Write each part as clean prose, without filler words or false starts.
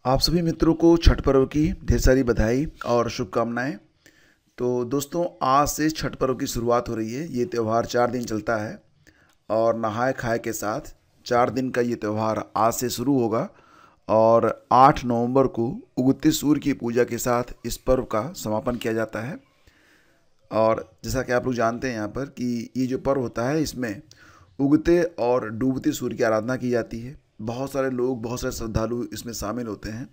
आप सभी मित्रों को छठ पर्व की ढेर सारी बधाई और शुभकामनाएं। तो दोस्तों, आज से छठ पर्व की शुरुआत हो रही है। ये त्यौहार 4 दिन चलता है और नहाए खाए के साथ 4 दिन का ये त्यौहार आज से शुरू होगा और 8 नवंबर को उगते सूर्य की पूजा के साथ इस पर्व का समापन किया जाता है। और जैसा कि आप लोग जानते हैं यहाँ पर कि ये जो पर्व होता है, इसमें उगते और डूबते सूर्य की आराधना की जाती है। बहुत सारे लोग, बहुत सारे श्रद्धालु इसमें शामिल होते हैं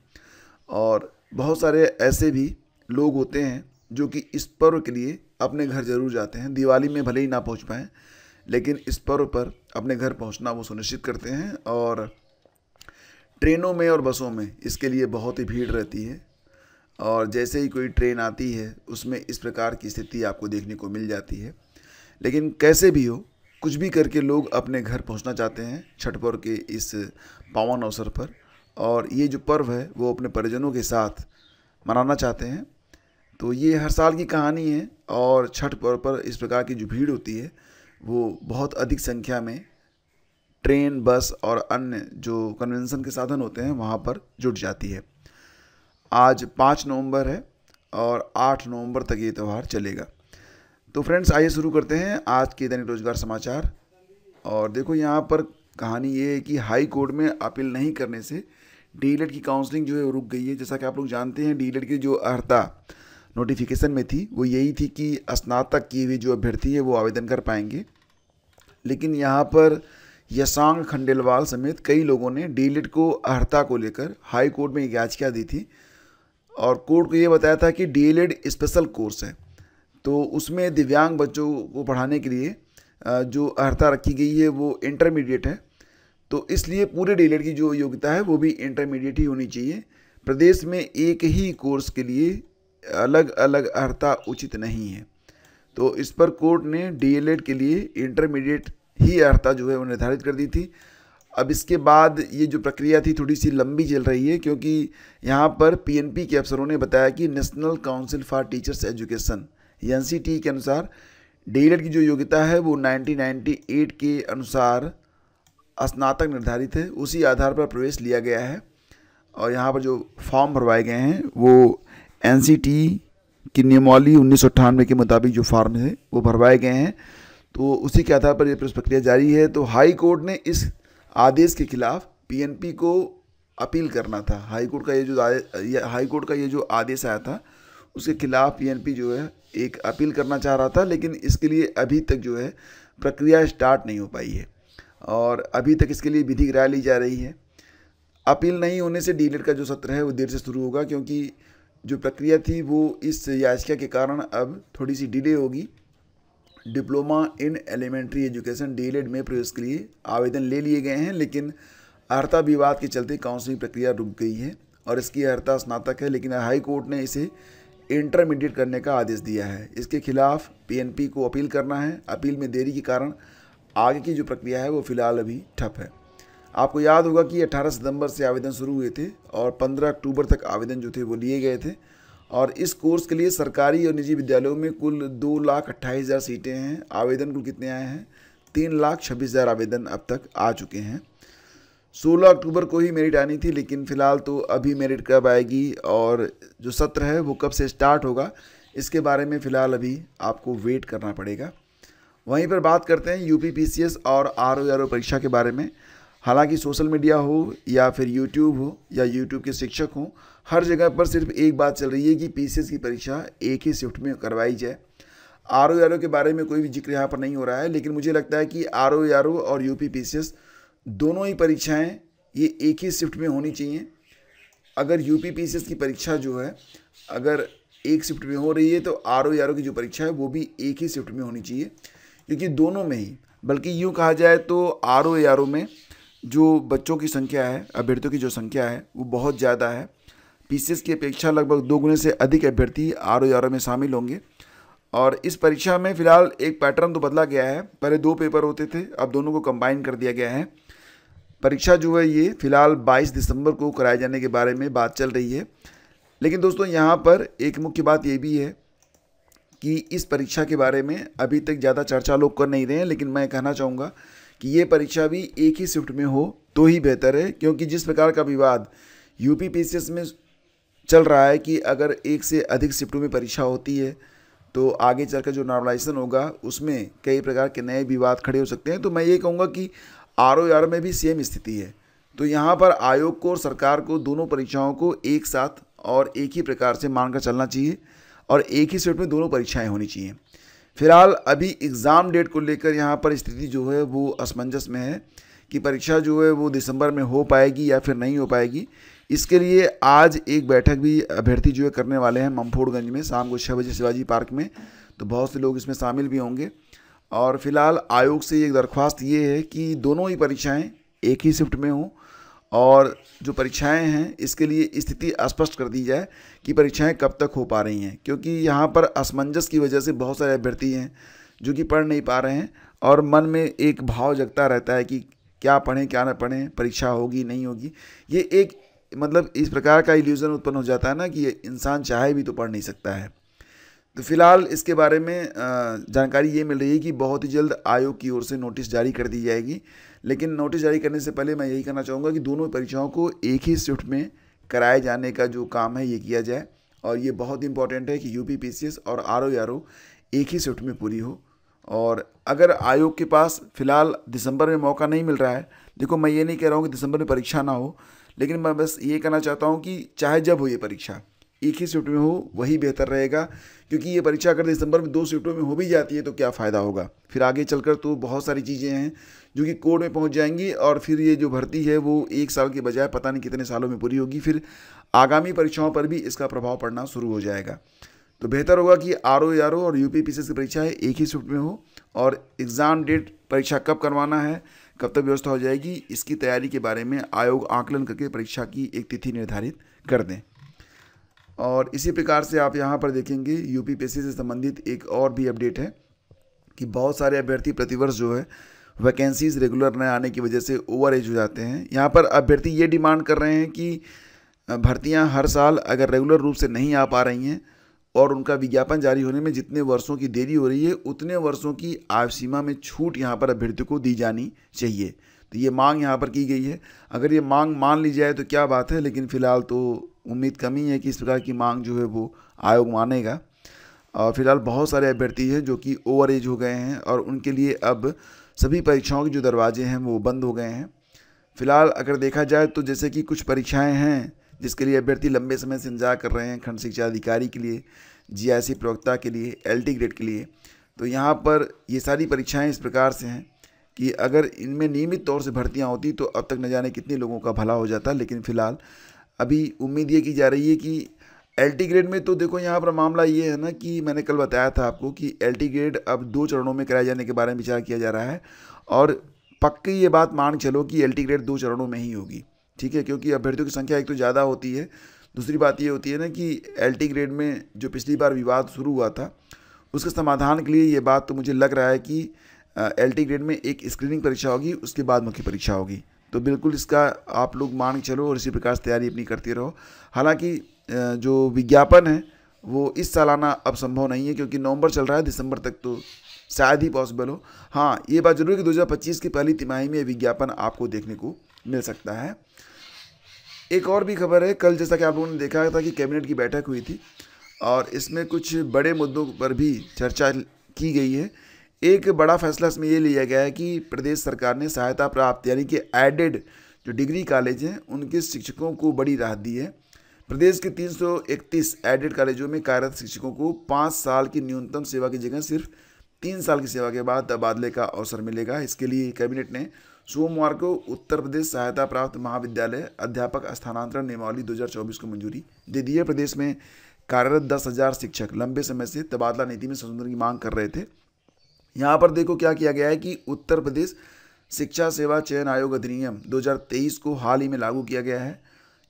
और बहुत सारे ऐसे भी लोग होते हैं जो कि इस पर्व के लिए अपने घर ज़रूर जाते हैं। दिवाली में भले ही ना पहुंच पाएँ, लेकिन इस पर्व पर अपने घर पहुंचना वो सुनिश्चित करते हैं। और ट्रेनों में और बसों में इसके लिए बहुत ही भीड़ रहती है और जैसे ही कोई ट्रेन आती है उसमें इस प्रकार की स्थिति आपको देखने को मिल जाती है। लेकिन कैसे भी हो, कुछ भी करके लोग अपने घर पहुंचना चाहते हैं छठ पर्व के इस पावन अवसर पर। और ये जो पर्व है वो अपने परिजनों के साथ मनाना चाहते हैं। तो ये हर साल की कहानी है और छठ पर्व पर इस प्रकार की जो भीड़ होती है वो बहुत अधिक संख्या में ट्रेन, बस और अन्य जो कन्वेंशन के साधन होते हैं वहाँ पर जुट जाती है। आज 5 नवंबर है और 8 नवंबर तक ये त्यौहार चलेगा। तो फ्रेंड्स, आइए शुरू करते हैं आज के दैनिक रोजगार समाचार। और देखो, यहाँ पर कहानी ये है कि हाई कोर्ट में अपील नहीं करने से डीएलएड की काउंसलिंग जो है वो रुक गई है। जैसा कि आप लोग जानते हैं, डीएलएड की जो अर्हता नोटिफिकेशन में थी वो यही थी कि स्नातक किए हुए जो अभ्यर्थी है वो आवेदन कर पाएंगे। लेकिन यहाँ पर यशांग खंडेलवाल समेत कई लोगों ने डीएलएड को अर्हता को लेकर हाई कोर्ट में एक याचिका दी थी और कोर्ट को ये बताया था कि डीएलएड स्पेशल कोर्स है, तो उसमें दिव्यांग बच्चों को पढ़ाने के लिए जो अर्हता रखी गई है वो इंटरमीडिएट है। तो इसलिए पूरे डीएलएड की जो योग्यता है वो भी इंटरमीडिएट ही होनी चाहिए। प्रदेश में एक ही कोर्स के लिए अलग अलग अर्हता उचित नहीं है। तो इस पर कोर्ट ने डीएलएड के लिए इंटरमीडिएट ही अर्हता जो है वो निर्धारित कर दी थी। अब इसके बाद ये जो प्रक्रिया थी थोड़ी सी लंबी चल रही है, क्योंकि यहाँ पर पीएनपी के अफसरों ने बताया कि national council for teachers education NCT के अनुसार डीएलएड की जो योग्यता है वो 1998 के अनुसार स्नातक निर्धारित है। उसी आधार पर प्रवेश लिया गया है और यहाँ पर जो फॉर्म भरवाए गए हैं वो एनसीटी की नियमावली 1998 के मुताबिक जो फॉर्म है वो भरवाए गए हैं। तो उसी के आधार पर ये प्रक्रिया जारी है। तो हाई कोर्ट ने इस आदेश के खिलाफ पीएनपी को अपील करना था। हाई कोर्ट का ये जो आदेश आया था उसके खिलाफ पीएनपी जो है एक अपील करना चाह रहा था, लेकिन इसके लिए अभी तक जो है प्रक्रिया स्टार्ट नहीं हो पाई है और अभी तक इसके लिए विधिक राय ली जा रही है। अपील नहीं होने से डीएलएड का जो सत्र है वो देर से शुरू होगा, क्योंकि जो प्रक्रिया थी वो इस याचिका के कारण अब थोड़ी सी डिले होगी। Diploma in elementary education DElEd में प्रवेश के लिए आवेदन ले लिए गए हैं, लेकिन अर्हता विवाद के चलते काउंसलिंग प्रक्रिया रुक गई है और इसकी अर्हता स्नातक है, लेकिन हाई कोर्ट ने इसे इंटरमीडिएट करने का आदेश दिया है। इसके खिलाफ पीएनपी को अपील करना है। अपील में देरी के कारण आगे की जो प्रक्रिया है वो फिलहाल अभी ठप है। आपको याद होगा कि 18 सितंबर से आवेदन शुरू हुए थे और 15 अक्टूबर तक आवेदन जो थे वो लिए गए थे। और इस कोर्स के लिए सरकारी और निजी विद्यालयों में कुल 2,28,000 सीटें हैं। आवेदन कुल कितने आए हैं? 3,26,000 आवेदन अब तक आ चुके हैं। 16 अक्टूबर को ही मेरिट आनी थी, लेकिन फ़िलहाल तो अभी मेरिट कब आएगी और जो सत्र है वो कब से स्टार्ट होगा इसके बारे में फ़िलहाल अभी आपको वेट करना पड़ेगा। वहीं पर बात करते हैं यूपी पीसीएस और आरओ परीक्षा के बारे में। हालांकि सोशल मीडिया हो या फिर यूट्यूब हो या यूट्यूब के शिक्षक हों, हर जगह पर सिर्फ एक बात चल रही है कि पीसीएस की परीक्षा एक ही शिफ्ट में करवाई जाए। आरओ के बारे में कोई भी जिक्र यहाँ पर नहीं हो रहा है, लेकिन मुझे लगता है कि आरओ और यूपी पीसीएस दोनों ही परीक्षाएं ये एक ही शिफ्ट में होनी चाहिए। अगर यूपी पीसीएस की परीक्षा जो है अगर एक शिफ्ट में हो रही है तो आरओ की जो परीक्षा है वो भी एक ही शिफ्ट में होनी चाहिए, क्योंकि दोनों में ही, बल्कि यूँ कहा जाए तो आरओ में जो बच्चों की संख्या है, अभ्यर्थियों की जो संख्या है वो बहुत ज़्यादा है। पीसीएस की अपेक्षा लगभग 2 गुने से अधिक अभ्यर्थी आरओ में शामिल होंगे। और इस परीक्षा में फ़िलहाल एक पैटर्न तो बदला गया है। पहले 2 पेपर होते थे, अब दोनों को कंबाइन कर दिया गया है। परीक्षा जो है ये फ़िलहाल 22 दिसंबर को कराए जाने के बारे में बात चल रही है। लेकिन दोस्तों, यहाँ पर एक मुख्य बात ये भी है कि इस परीक्षा के बारे में अभी तक ज़्यादा चर्चा लोग कर नहीं रहे हैं, लेकिन मैं कहना चाहूँगा कि ये परीक्षा भी एक ही शिफ्ट में हो तो ही बेहतर है, क्योंकि जिस प्रकार का विवाद यूपी पीसीएस में चल रहा है कि अगर एक से अधिक शिफ्टों में परीक्षा होती है तो आगे चलकर जो नॉर्मलाइजेशन होगा उसमें कई प्रकार के नए विवाद खड़े हो सकते हैं। तो मैं ये कहूँगा कि आरओआर में भी सेम स्थिति है। तो यहाँ पर आयोग को और सरकार को दोनों परीक्षाओं को एक साथ और एक ही प्रकार से मानकर चलना चाहिए और एक ही शिफ्ट में दोनों परीक्षाएं होनी चाहिए। फिलहाल अभी एग्ज़ाम डेट को लेकर यहाँ पर स्थिति जो है वो असमंजस में है कि परीक्षा जो है वो दिसंबर में हो पाएगी या फिर नहीं हो पाएगी। इसके लिए आज एक बैठक भी अभ्यर्थी जो है करने वाले हैं मंफोड़गंज में शाम को 6 बजे शिवाजी पार्क में। तो बहुत से लोग इसमें शामिल भी होंगे। और फिलहाल आयोग से एक दरख्वास्त ये है कि दोनों ही परीक्षाएं एक ही शिफ्ट में हों और जो परीक्षाएं हैं इसके लिए स्थिति स्पष्ट कर दी जाए कि परीक्षाएं कब तक हो पा रही हैं, क्योंकि यहाँ पर असमंजस की वजह से बहुत सारे अभ्यर्थी हैं जो कि पढ़ नहीं पा रहे हैं और मन में एक भाव जगता रहता है कि क्या पढ़ें क्या ना पढ़ें, परीक्षा होगी नहीं होगी। ये एक मतलब इस प्रकार का इल्यूज़न उत्पन्न हो जाता है ना कि इंसान चाहे भी तो पढ़ नहीं सकता है। तो फिलहाल इसके बारे में जानकारी ये मिल रही है कि बहुत ही जल्द आयोग की ओर से नोटिस जारी कर दी जाएगी। लेकिन नोटिस जारी करने से पहले मैं यही कहना चाहूँगा कि दोनों परीक्षाओं को एक ही शिफ्ट में कराए जाने का जो काम है ये किया जाए। और ये बहुत इंपॉर्टेंट है कि यूपी पीसीएस और आरओआर एक ही शिफ्ट में पूरी हो। और अगर आयोग के पास फ़िलहाल दिसंबर में मौका नहीं मिल रहा है, देखो मैं ये नहीं कह रहा हूँ कि दिसंबर में परीक्षा ना हो, लेकिन मैं बस ये कहना चाहता हूँ कि चाहे जब हो ये परीक्षा एक ही शिफ्ट में हो वही बेहतर रहेगा। क्योंकि ये परीक्षा अगर दिसंबर में 2 शिफ्टों में हो भी जाती है तो क्या फ़ायदा होगा, फिर आगे चलकर तो बहुत सारी चीज़ें हैं जो कि कोर्ट में पहुंच जाएंगी और फिर ये जो भर्ती है वो 1 साल के बजाय पता नहीं कितने सालों में पूरी होगी। फिर आगामी परीक्षाओं पर भी इसका प्रभाव पड़ना शुरू हो जाएगा। तो बेहतर होगा कि आरओआर और यूपी पीसीएस की परीक्षाएं एक ही शिफ्ट में हो और एग्ज़ाम डेट परीक्षा कब करवाना है, कब तक व्यवस्था हो जाएगी, इसकी तैयारी के बारे में आयोग आकलन करके परीक्षा की एक तिथि निर्धारित कर दें। और इसी प्रकार से आप यहाँ पर देखेंगे यूपी पीसीएस से संबंधित एक और भी अपडेट है कि बहुत सारे अभ्यर्थी प्रतिवर्ष जो है वैकेंसीज रेगुलर न आने की वजह से ओवर एज हो जाते हैं। यहाँ पर अभ्यर्थी ये डिमांड कर रहे हैं कि भर्तियाँ हर साल अगर रेगुलर रूप से नहीं आ पा रही हैं और उनका विज्ञापन जारी होने में जितने वर्षों की देरी हो रही है उतने वर्षों की आयु सीमा में छूट यहाँ पर अभ्यर्थी को दी जानी चाहिए। तो ये मांग यहाँ पर की गई है। अगर ये मांग मान ली जाए तो क्या बात है, लेकिन फ़िलहाल तो उम्मीद कम ही है कि इस प्रकार की मांग जो है वो आयोग मानेगा। और फिलहाल बहुत सारे अभ्यर्थी हैं जो कि ओवर एज हो गए हैं और उनके लिए अब सभी परीक्षाओं के जो दरवाजे हैं वो बंद हो गए हैं। फिलहाल अगर देखा जाए तो जैसे कि कुछ परीक्षाएं हैं जिसके लिए अभ्यर्थी लंबे समय से इंतजार कर रहे हैं, खंड शिक्षा अधिकारी के लिए, जीआईसी प्रवक्ता के लिए, एलटी ग्रेड के लिए। तो यहाँ पर ये सारी परीक्षाएं इस प्रकार से हैं कि अगर इनमें नियमित तौर से भर्तियाँ होती तो अब तक न जाने कितने लोगों का भला हो जाता। लेकिन फ़िलहाल अभी उम्मीद ये की जा रही है कि एलटी ग्रेड में तो देखो यहाँ पर मामला ये है ना कि मैंने कल बताया था आपको कि एलटी ग्रेड अब 2 चरणों में कराए जाने के बारे में विचार किया जा रहा है। और पक्की ये बात मान चलो कि एलटी ग्रेड 2 चरणों में ही होगी, ठीक है, क्योंकि अभ्यर्थियों की संख्या एक तो ज़्यादा होती है, दूसरी बात ये होती है ना कि एलटी ग्रेड में जो पिछली बार विवाद शुरू हुआ था उसके समाधान के लिए ये बात तो मुझे लग रहा है कि एलटी ग्रेड में एक स्क्रीनिंग परीक्षा होगी, उसके बाद मुख्य परीक्षा होगी। तो बिल्कुल इसका आप लोग मान के चलो और इसी प्रकार से तैयारी अपनी करते रहो। हालांकि जो विज्ञापन है वो इस साल आना अब संभव नहीं है क्योंकि नवंबर चल रहा है, दिसंबर तक तो शायद ही पॉसिबल हो। हाँ, ये बात जरूर है कि 2025 की पहली तिमाही में विज्ञापन आपको देखने को मिल सकता है। एक और भी खबर है, कल जैसा कि आप लोगों ने देखा था कि कैबिनेट की बैठक हुई थी और इसमें कुछ बड़े मुद्दों पर भी चर्चा की गई है। एक बड़ा फैसला इसमें ये लिया गया है कि प्रदेश सरकार ने सहायता प्राप्त यानी कि एडेड जो डिग्री कॉलेज हैं उनके शिक्षकों को बड़ी राहत दी है। प्रदेश के 331 एडेड कॉलेजों में कार्यरत शिक्षकों को 5 साल की न्यूनतम सेवा की जगह सिर्फ 3 साल की सेवा के बाद तबादले का अवसर मिलेगा। इसके लिए कैबिनेट ने सोमवार को उत्तर प्रदेश सहायता प्राप्त महाविद्यालय अध्यापक स्थानांतरण नियमावली 2024 को मंजूरी दे दी है। प्रदेश में कार्यरत 10,000 शिक्षक लंबे समय से तबादला नीति में संशोधन की मांग कर रहे थे। यहाँ पर देखो क्या किया गया है कि उत्तर प्रदेश शिक्षा सेवा चयन आयोग अधिनियम 2023 को हाल ही में लागू किया गया है।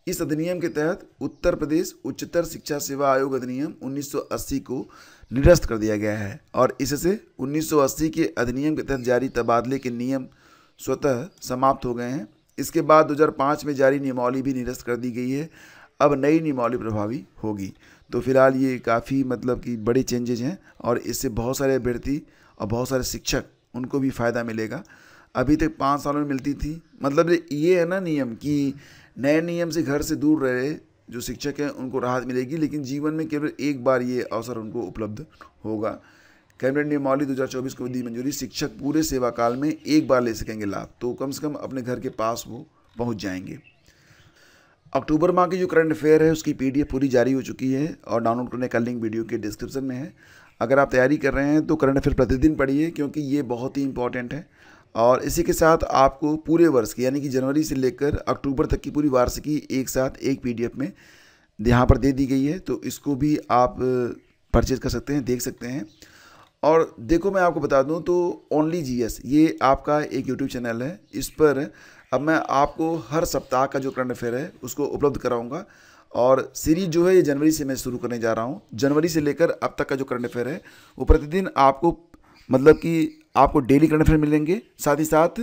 इस अधिनियम के तहत उत्तर प्रदेश उच्चतर शिक्षा सेवा आयोग अधिनियम 1980 को निरस्त कर दिया गया है और इससे 1980 के अधिनियम के तहत जारी तबादले के नियम स्वतः समाप्त हो गए हैं। इसके बाद 2005 में जारी नियमावली भी निरस्त कर दी गई है। अब नई नियमावली प्रभावी होगी। तो फिलहाल ये काफ़ी मतलब कि बड़े चेंजेज हैं और इससे बहुत सारे अभ्यर्थी और बहुत सारे शिक्षक उनको भी फ़ायदा मिलेगा। अभी तक 5 सालों में मिलती थी। मतलब ये है ना नियम कि नए नियम से घर से दूर रहे जो शिक्षक हैं उनको राहत मिलेगी, लेकिन जीवन में केवल एक बार ये अवसर उनको उपलब्ध होगा। कैबिनेट नियमावली 2024 को दी मंजूरी, शिक्षक पूरे सेवा काल में एक बार ले सकेंगे लाभ, तो कम से कम अपने घर के पास वो पहुंच जाएंगे। अक्टूबर माह की जो करंट अफेयर है उसकी PDF पूरी जारी हो चुकी है और डाउनलोड करने का लिंक वीडियो के डिस्क्रिप्शन में है। अगर आप तैयारी कर रहे हैं तो करंट अफेयर प्रतिदिन पढ़िए, क्योंकि ये बहुत ही इंपॉर्टेंट है। और इसी के साथ आपको पूरे वर्ष की यानी कि जनवरी से लेकर अक्टूबर तक की पूरी वार्षिकी एक साथ एक PDF में यहाँ पर दे दी गई है, तो इसको भी आप परचेज कर सकते हैं, देख सकते हैं। और देखो मैं आपको बता दूं तो ओनली GS ये आपका एक YouTube चैनल है, इस पर अब मैं आपको हर सप्ताह का जो करंट अफेयर है उसको उपलब्ध कराऊंगा। और सीरीज जो है ये जनवरी से मैं शुरू करने जा रहा हूँ। जनवरी से लेकर अब तक का जो करंट अफेयर है वो प्रतिदिन आपको मतलब कि आपको डेली करंट अफेयर मिलेंगे। साथ ही साथ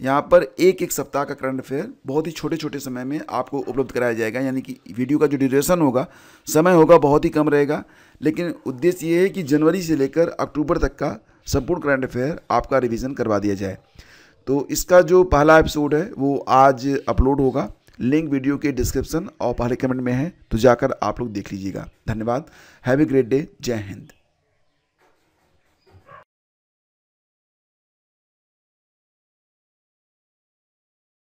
यहाँ पर एक सप्ताह का करंट अफेयर बहुत ही छोटे छोटे समय में आपको उपलब्ध कराया जाएगा, यानी कि वीडियो का जो ड्यूरेशन होगा, समय होगा, बहुत ही कम रहेगा। लेकिन उद्देश्य ये है कि जनवरी से लेकर अक्टूबर तक का संपूर्ण करंट अफेयर आपका रिवीजन करवा दिया जाए। तो इसका जो पहला एपिसोड है वो आज अपलोड होगा, लिंक वीडियो के डिस्क्रिप्शन और पहले कमेंट में है, तो जाकर आप लोग देख लीजिएगा। धन्यवाद। Have a great day. जय हिंद।